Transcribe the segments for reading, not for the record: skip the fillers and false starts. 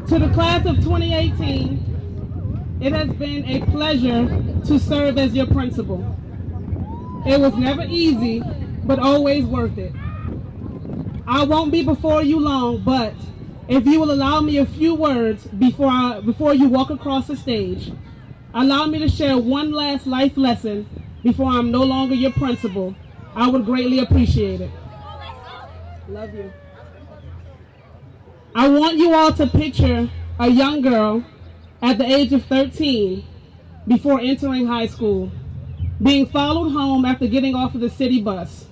To the class of 2018, it has been a pleasure to serve as your principal. It was never easy, but always worth it. I won't be before you long, but if you will allow me a few words before you walk across the stage, allow me to share one last life lesson before I'm no longer your principal, I would greatly appreciate it. Love you. I want you all to picture a young girl at the age of 13 before entering high school, being followed home after getting off of the city bus.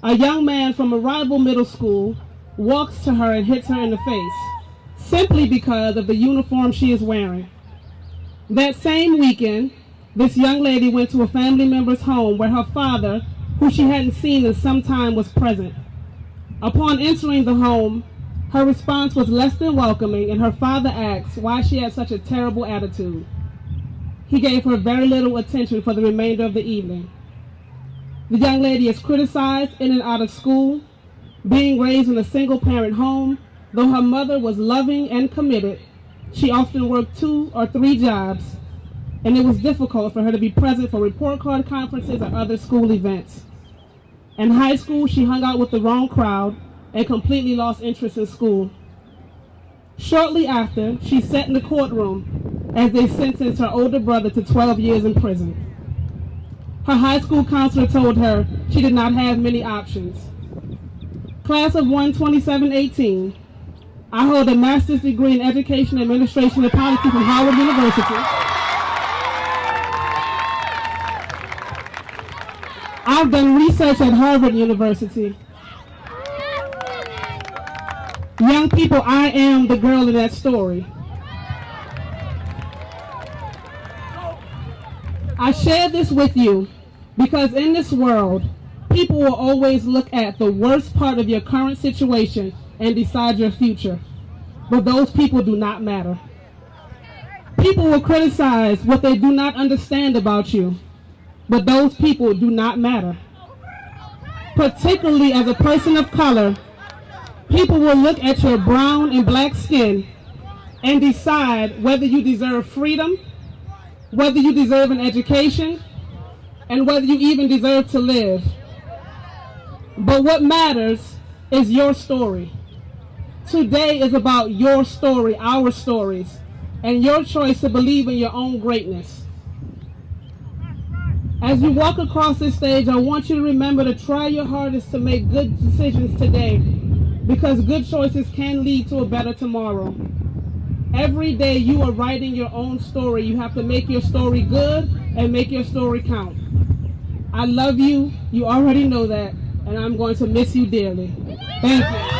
A young man from a rival middle school walks to her and hits her in the face, simply because of the uniform she is wearing. That same weekend, this young lady went to a family member's home where her father, who she hadn't seen in some time, was present. Upon entering the home, her response was less than welcoming, and her father asked why she had such a terrible attitude. He gave her very little attention for the remainder of the evening. The young lady is criticized in and out of school, being raised in a single-parent home. Though her mother was loving and committed, she often worked 2 or 3 jobs, and it was difficult for her to be present for report card conferences or other school events. In high school, she hung out with the wrong crowd and completely lost interest in school. Shortly after, she sat in the courtroom as they sentenced her older brother to 12 years in prison. Her high school counselor told her she did not have many options. Class of 2018, I hold a master's degree in education, administration, and policy from Howard University. I've done research at Harvard University. Young people, I am the girl in that story. I share this with you because in this world, people will always look at the worst part of your current situation and decide your future. But those people do not matter. People will criticize what they do not understand about you, but those people do not matter. Particularly as a person of color, people will look at your brown and black skin and decide whether you deserve freedom, whether you deserve an education, and whether you even deserve to live. But what matters is your story. Today is about your story, our stories, and your choice to believe in your own greatness. As you walk across this stage, I want you to remember to try your hardest to make good decisions today, because good choices can lead to a better tomorrow. Every day you are writing your own story. You have to make your story good and make your story count. I love you. You already know that, and I'm going to miss you dearly. Thank you.